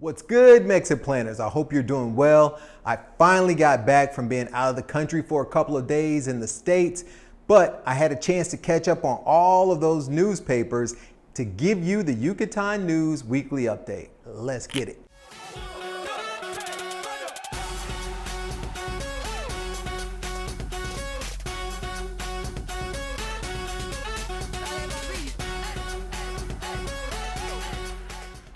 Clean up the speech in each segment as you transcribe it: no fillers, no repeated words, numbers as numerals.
What's good, Mexiplanners? I hope you're doing well. I finally got back from being out of the country for a couple of days in the States, but I had a chance to catch up on all of those newspapers to give you the Yucatan News Weekly Update. Let's get it.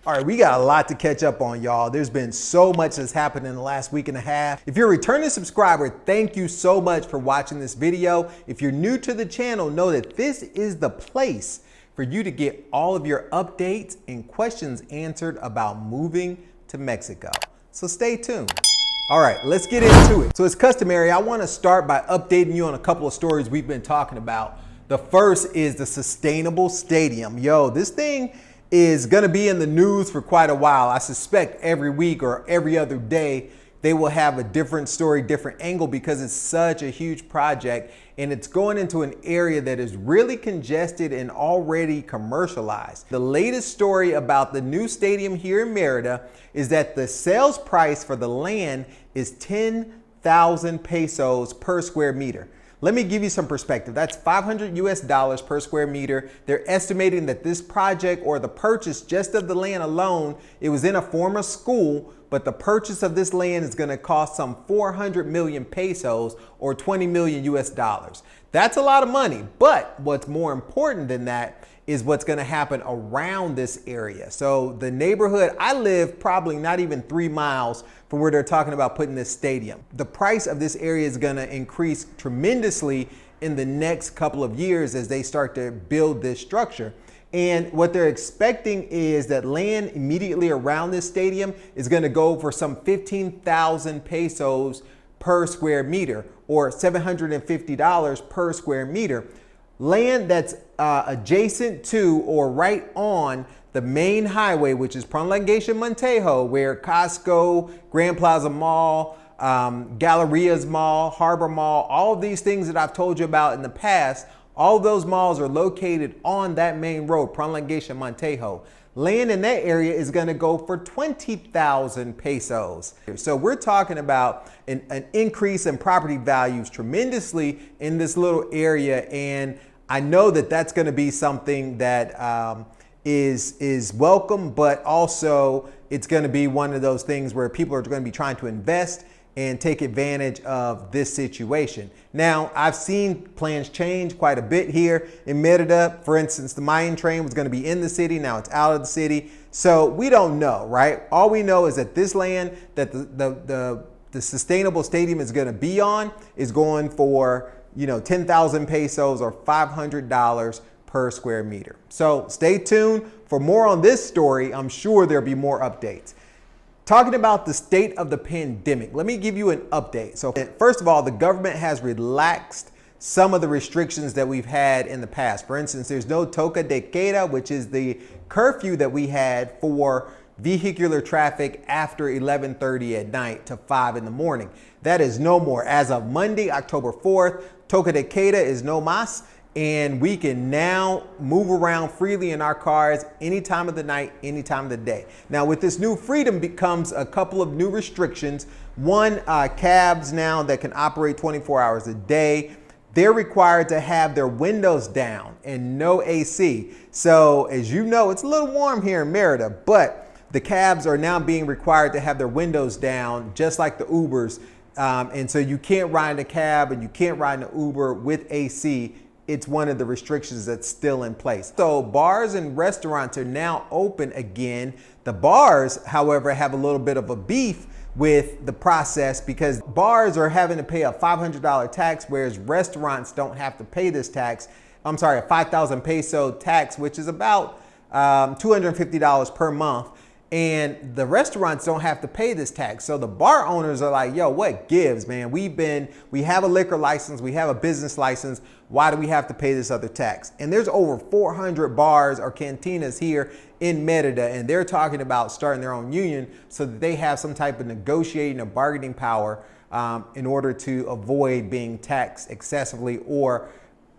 All right, we got a lot to catch up on, y'all. There's been so much that's happened in the last week and a half. If you're a returning subscriber, thank you so much for watching this video. If you're new to the channel, know that this is the place for you to get all of your updates and questions answered about moving to Mexico. So stay tuned. All right, let's get into it. So as customary, I want to start by updating you on a couple of stories we've been talking about. The first is the sustainable stadium. Yo, this thing is going to be in the news for quite a while. I suspect every week or every other day, they will have a different story, different angle, because it's such a huge project and it's going into an area that is really congested and already commercialized. The latest story about the new stadium here in Merida is that the sales price for the land is 10,000 pesos per square meter. Let me give you some perspective. That's $500 per square meter. They're estimating that this project, or the purchase just of the land alone, it was in a former school, but the purchase of this land is going to cost some 400 million pesos or 20 million US dollars. That's a lot of money, but what's more important than that is what's going to happen around this area. So the neighborhood, I live probably not even 3 miles from where they're talking about putting this stadium. The price of this area is going to increase tremendously in the next couple of years as they start to build this structure. And what they're expecting is that land immediately around this stadium is going to go for some 15,000 pesos per square meter, or $750 per square meter. Land that's adjacent to or right on the main highway, which is Prolongation Montejo, where Costco, Grand Plaza Mall, Gallerias Mall, Harbor Mall, all of these things that I've told you about in the past, all of those malls are located on that main road, Prolongation Montejo. Land in that area is going to go for 20,000 pesos. So we're talking about an increase in property values tremendously in this little area. And I know that that's going to be something that is welcome, but also it's going to be one of those things where people are going to be trying to invest and take advantage of this situation. Now, I've seen plans change quite a bit here in Merida. For instance, the Mayan train was going to be in the city. Now it's out of the city. So we don't know, right? All we know is that this land that the sustainable stadium is going to be on is going for, 10,000 pesos or $500 per square meter. So stay tuned for more on this story. I'm sure there'll be more updates. Talking about the state of the pandemic, let me give you an update. So first of all, the government has relaxed some of the restrictions that we've had in the past. For instance, there's no toque de queda, which is the curfew that we had for vehicular traffic after 11:30 at night to 5 in the morning. That is no more. As of Monday, October 4th, toque de queda is no más. And we can now move around freely in our cars any time of the night, any time of the day. Now, with this new freedom becomes a couple of new restrictions. One, cabs now that can operate 24 hours a day, they're required to have their windows down and no AC. So as you know, it's a little warm here in Merida, but the cabs are now being required to have their windows down, just like the Ubers. And so you can't ride in a cab and you can't ride in an Uber with AC. It's one of the restrictions that's still in place. So bars and restaurants are now open again. The bars, however, have a little bit of a beef with the process because bars are having to pay a $500 tax, whereas restaurants don't have to pay this tax. I'm sorry, a 5,000 peso tax, which is about $250 per month. And the restaurants don't have to pay this tax. So the bar owners are like, yo, what gives, man? We have a liquor license, we have a business license. Why do we have to pay this other tax? And there's over 400 bars or cantinas here in Merida, and they're talking about starting their own union so that they have some type of negotiating or bargaining power in order to avoid being taxed excessively or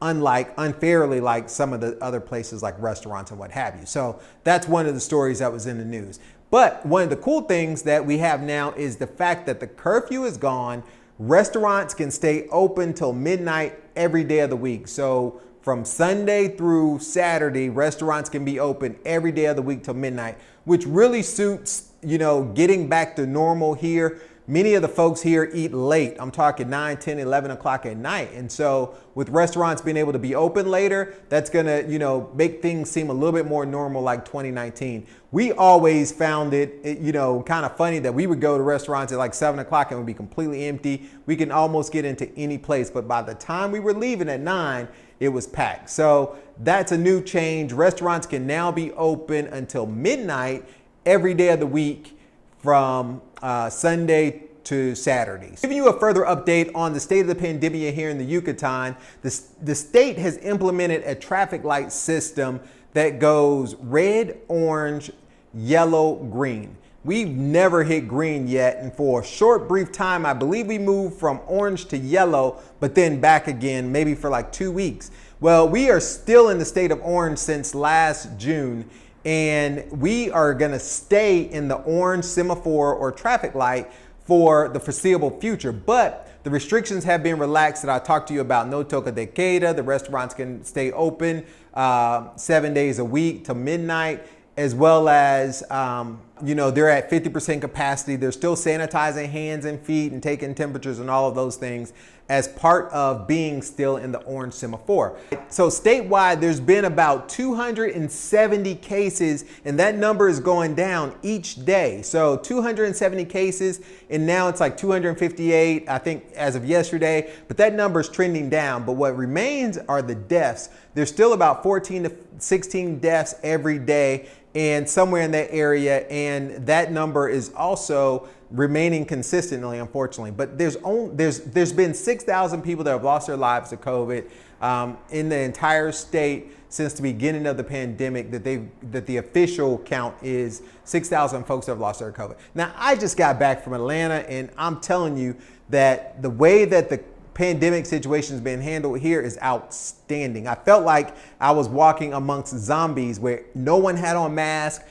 unfairly like some of the other places like restaurants and what have you. So that's one of the stories that was in the news. But one of the cool things that we have now is the fact that the curfew is gone. Restaurants can stay open till midnight every day of the week. So from Sunday through Saturday, restaurants can be open every day of the week till midnight, which really suits, getting back to normal here. Many of the folks here eat late. I'm talking 9, 10, 11 o'clock at night. And so with restaurants being able to be open later, that's going to, make things seem a little bit more normal like 2019. We always found it, kind of funny that we would go to restaurants at like 7 o'clock and it would be completely empty. We can almost get into any place. But by the time we were leaving at 9, it was packed. So that's a new change. Restaurants can now be open until midnight every day of the week from Sunday to Saturday. Giving you a further update on the state of the pandemic here in the Yucatan, the state has implemented a traffic light system that goes red, orange, yellow, green. We've never hit green yet, and for a short, brief time, I believe we moved from orange to yellow, but then back again, maybe for like 2 weeks. Well, we are still in the state of orange since last June, and we are gonna stay in the orange semaphore or traffic light for the foreseeable future. But the restrictions have been relaxed that I talked to you about. No toque de queda. The restaurants can stay open 7 days a week to midnight, as well as, they're at 50% capacity. They're still sanitizing hands and feet and taking temperatures and all of those things as part of being still in the orange semaphore. So statewide, there's been about 270 cases, and that number is going down each day. So 270 cases, and now it's like 258, I think, as of yesterday, but that number is trending down. But what remains are the deaths. There's still about 14 to 16 deaths every day, and somewhere in that area, and that number is also remaining consistently, unfortunately. But there's been 6,000 people that have lost their lives to COVID in the entire state since the beginning of the pandemic. That the official count is 6,000 folks that have lost their COVID. Now, I just got back from Atlanta, and I'm telling you that the way that the pandemic situation has been handled here is outstanding. I felt like I was walking amongst zombies where no one had on masks.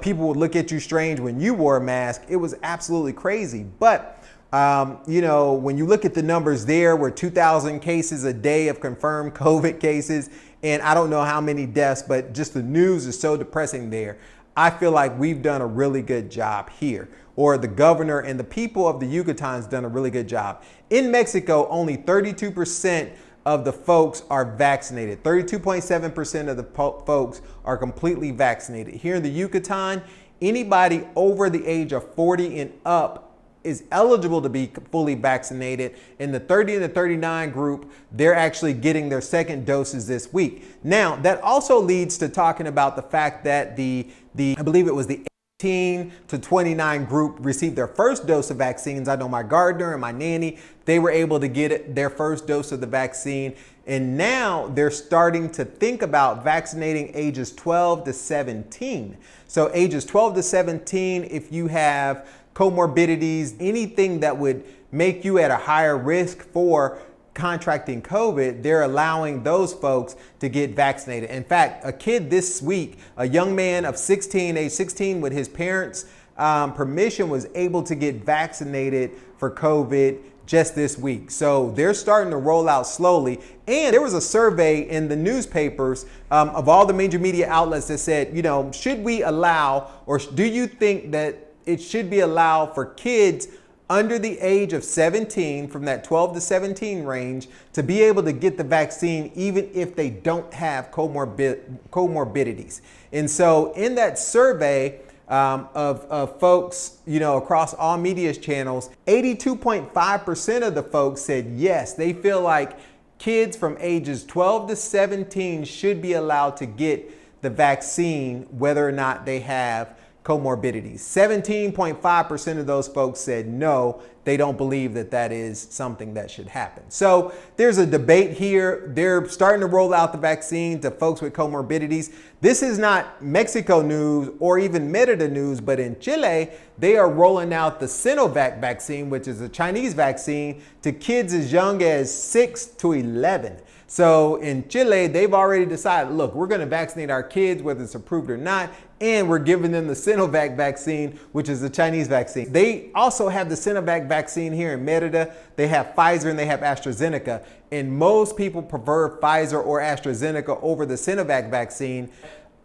People would look at you strange when you wore a mask. It was absolutely crazy. But, when you look at the numbers there, we're 2,000 cases a day of confirmed COVID cases. And I don't know how many deaths, but just the news is so depressing there. I feel like we've done a really good job here, or the governor and the people of the Yucatan's done a really good job. In Mexico, only 32% of the folks are vaccinated. 32.7% of the folks are completely vaccinated. Here in the Yucatan, anybody over the age of 40 and up is eligible to be fully vaccinated. In the 30 and the 39 group, they're actually getting their second doses this week. Now, that also leads to talking about the fact that I believe it was the 18 to 29 group received their first dose of vaccines. I know my gardener and my nanny, they were able to get their first dose of the vaccine. And now they're starting to think about vaccinating ages 12 to 17. So ages 12 to 17, if you have comorbidities, anything that would make you at a higher risk for contracting COVID, they're allowing those folks to get vaccinated. In fact, a kid this week, a young man of age 16 with his parents' permission, was able to get vaccinated for COVID just this week. So they're starting to roll out slowly. And there was a survey in the newspapers of all the major media outlets that said, should we allow, or do you think that it should be allowed for kids under the age of 17, from that 12 to 17 range, to be able to get the vaccine even if they don't have comorbidities. And so in that survey of folks, across all media channels, 82.5% of the folks said yes, they feel like kids from ages 12 to 17 should be allowed to get the vaccine whether or not they have comorbidities. 17.5% of those folks said no, they don't believe that that is something that should happen. So there's a debate here. They're starting to roll out the vaccine to folks with comorbidities. This is not Mexico news or even Merida news, but in Chile, they are rolling out the Sinovac vaccine, which is a Chinese vaccine, to kids as young as 6 to 11. So in Chile, they've already decided, look, we're going to vaccinate our kids, whether it's approved or not. and we're giving them the Sinovac vaccine, which is the Chinese vaccine. They also have the Sinovac vaccine here in Merida. They have Pfizer and they have AstraZeneca. And most people prefer Pfizer or AstraZeneca over the Sinovac vaccine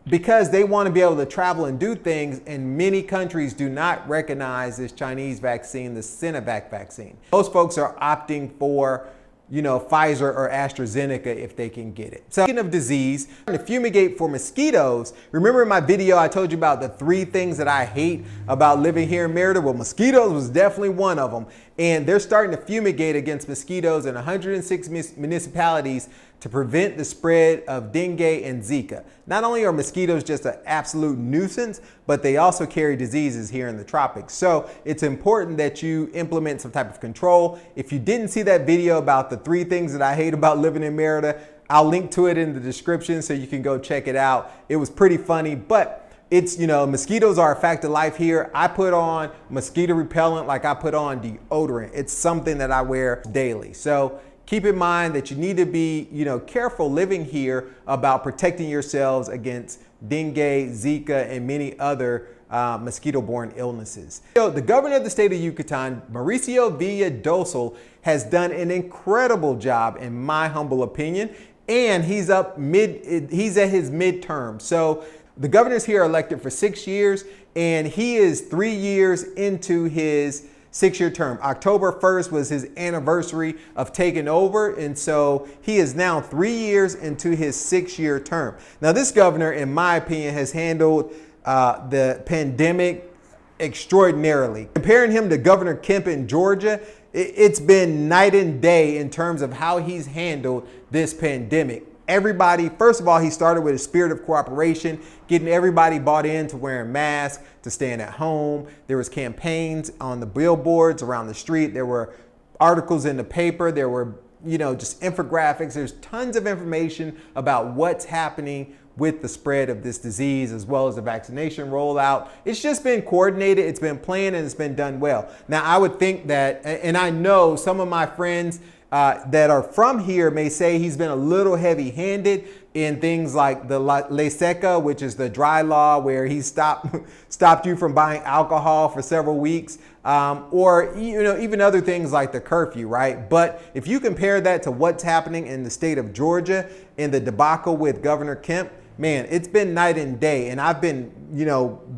because they want to be able to travel and do things, and many countries do not recognize this Chinese vaccine, the Sinovac vaccine. Most folks are opting for Pfizer or AstraZeneca if they can get it. So speaking of disease, to fumigate for mosquitoes, remember in my video I told you about the 3 things that I hate about living here in Merida? Well, mosquitoes was definitely one of them. And they're starting to fumigate against mosquitoes in 106 municipalities to prevent the spread of dengue and Zika. Not only are mosquitoes just an absolute nuisance, but they also carry diseases here in the tropics. So it's important that you implement some type of control. If you didn't see that video about the 3 things that I hate about living in Merida, I'll link to it in the description so you can go check it out. It was pretty funny, but it's, mosquitoes are a fact of life here. I put on mosquito repellent like I put on deodorant. It's something that I wear daily. So keep in mind that you need to be, careful living here about protecting yourselves against dengue, Zika, and many other mosquito-borne illnesses. So the governor of the state of Yucatan, Mauricio Villadosal, has done an incredible job, in my humble opinion, and he's at his midterm. So the governors here are elected for 6 years, and he is 3 years into his 6-year term. October 1st was his anniversary of taking over, and so he is now 3 years into his 6-year term. Now, this governor, in my opinion, has handled the pandemic extraordinarily. Comparing him to Governor Kemp in Georgia, it's been night and day in terms of how he's handled this pandemic. Everybody, first of all, he started with a spirit of cooperation, getting everybody bought into wearing masks, to staying at home. There was campaigns on the billboards around the street. There were articles in the paper. There were, just infographics. There's tons of information about what's happening with the spread of this disease, as well as the vaccination rollout. It's just been coordinated, it's been planned, and it's been done well. Now, I would think that, and I know some of my friends that are from here may say he's been a little heavy-handed in things like the ley seca, which is the dry law where he stopped you from buying alcohol for several weeks, or even other things like the curfew, right? But if you compare that to what's happening in the state of Georgia in the debacle with Governor Kemp, man, it's been night and day, and I've been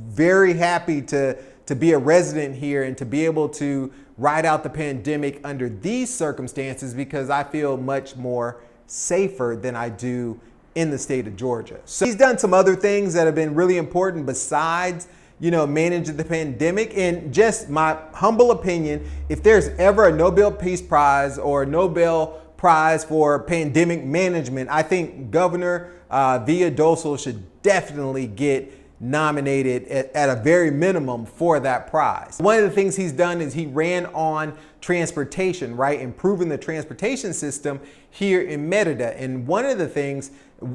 very happy to be a resident here and to be able to ride out the pandemic under these circumstances, because I feel much more safer than I do in the state of Georgia. So he's done some other things that have been really important besides, managing the pandemic. And just my humble opinion, if there's ever a Nobel Peace Prize or a Nobel Prize for pandemic management, I think Governor Villadosal should definitely get nominated at a very minimum for that prize. One of the things he's done is he ran on transportation, right? Improving the transportation system here in Merida. And one of the things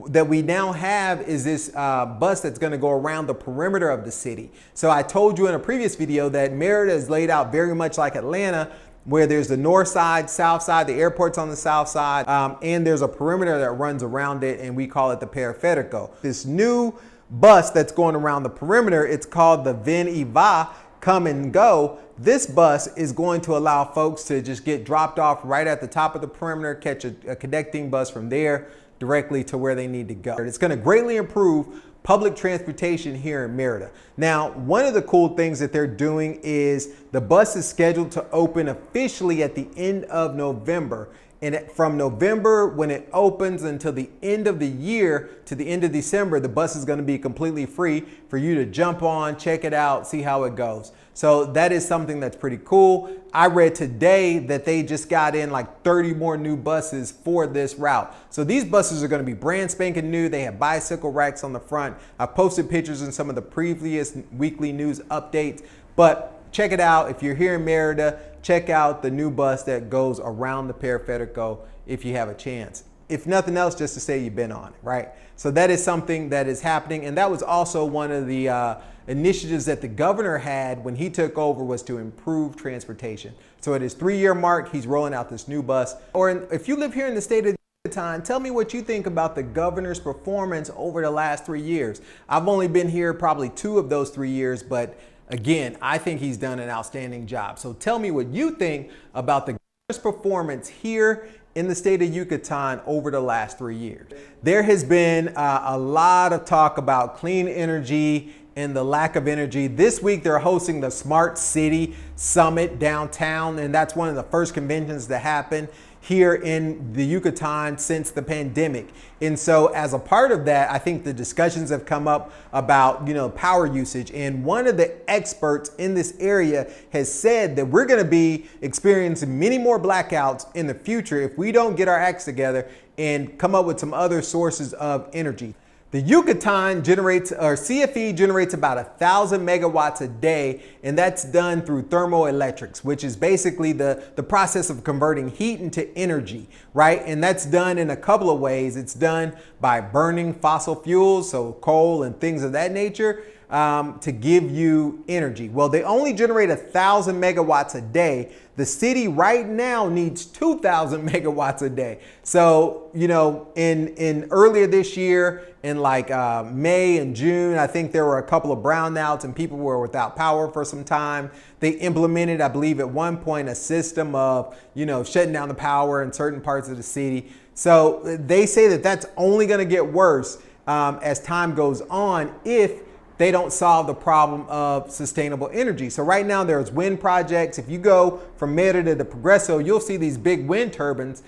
that we now have is this bus that's going to go around the perimeter of the city. So I told you in a previous video that Merida is laid out very much like Atlanta, where there's the north side, south side, the airport's on the south side, and there's a perimeter that runs around it, and we call it the Periférico. This new bus that's going around the perimeter, it's called the Ven y Va, come and go. This bus is going to allow folks to just get dropped off right at the top of the perimeter, catch a connecting bus from there directly to where they need to go. It's going to greatly improve public transportation here in Merida. Now, one of the cool things that they're doing is the bus is scheduled to open officially at the end of November. And from November, when it opens, until the end of the year, to the end of December, the bus is going to be completely free for you to jump on, check it out, see how it goes. So that is something that's pretty cool. I read today that they just got in like 30 more new buses for this route. So these buses are going to be brand spanking new. They have bicycle racks on the front. I posted pictures in some of the previous weekly news updates, but check it out. If you're here in Merida, check out the new bus that goes around the Periférico if you have a chance. If nothing else, just to say you've been on it, right? So that is something that is happening. And that was also one of the initiatives that the governor had when he took over, was to improve transportation. So at his 3-year mark, he's rolling out this new bus. Or if you live here in the state of Tell me what you think about the governor's performance over the last 3 years. I've only been here probably 2 of those 3 years, but again, I think he's done an outstanding job. So tell me what you think about the governor's performance here in the state of Yucatan over the last 3 years. There has been a lot of talk about clean energy and the lack of energy. This week they're hosting the Smart City Summit downtown, and that's one of the first conventions to happen here in the Yucatan since the pandemic. And so as a part of that, I think the discussions have come up about, power usage. And one of the experts in this area has said that we're gonna be experiencing many more blackouts in the future if we don't get our acts together and come up with some other sources of energy. The Yucatan CFE generates about 1,000 megawatts a day, and that's done through thermoelectrics, which is basically the process of converting heat into energy, right? And that's done in a couple of ways. It's done by burning fossil fuels, so coal and things of that nature, to give you energy. Well, they only generate 1,000 megawatts a day. The city right now needs 2,000 megawatts a day. So, in earlier this year, in May and June, I think there were a couple of brownouts and people were without power for some time. They implemented, I believe at one point, a system of, shutting down the power in certain parts of the city. So they say that that's only going to get worse as time goes on if they don't solve the problem of sustainable energy. So right now there's wind projects. If you go from Merida to Progreso, you'll see these big wind turbines.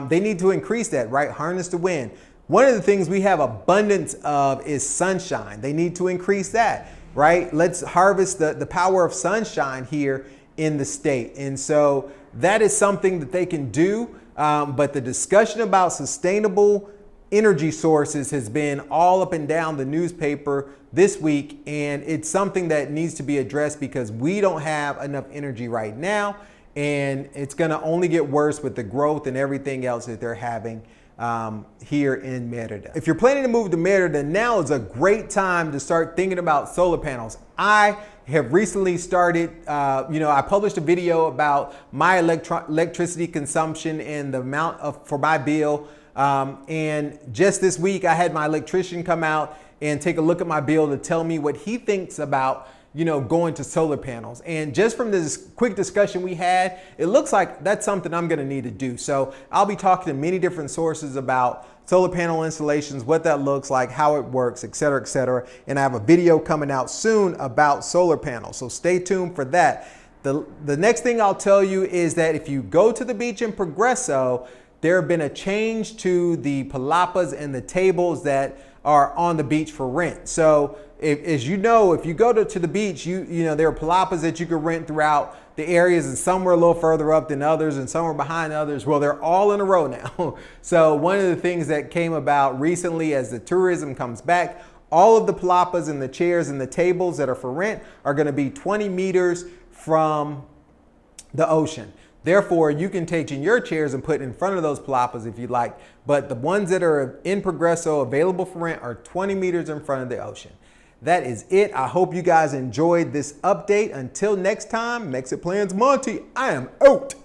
They need to increase that, right? Harness the wind. One of the things we have abundance of is sunshine. They need to increase that, right? Let's harvest the power of sunshine here in the state. And so that is something that they can do. But the discussion about sustainable energy sources has been all up and down the newspaper this week, and it's something that needs to be addressed because we don't have enough energy right now, and it's going to only get worse with the growth and everything else that they're having here in Merida. If you're planning to move to Merida, now is a great time to start thinking about solar panels. I have recently started, I published a video about my electricity consumption and the amount for my bill. And just this week, I had my electrician come out and take a look at my bill to tell me what he thinks about, going to solar panels. And just from this quick discussion we had, it looks like that's something I'm going to need to do. So I'll be talking to many different sources about solar panel installations, what that looks like, how it works, et cetera, et cetera. And I have a video coming out soon about solar panels. So stay tuned for that. The next thing I'll tell you is that if you go to the beach in Progreso, there have been a change to the palapas and the tables that are on the beach for rent. So as you know, if you go to the beach, there are palapas that you can rent throughout the areas, and some are a little further up than others and some are behind others. Well, they're all in a row now. So one of the things that came about recently as the tourism comes back, all of the palapas and the chairs and the tables that are for rent are going to be 20 meters from the ocean. Therefore, you can take in your chairs and put in front of those palapas if you like, but the ones that are in Progreso available for rent are 20 meters in front of the ocean. That is it. I hope you guys enjoyed this update. Until next time, Mexitplans Monty, I am out.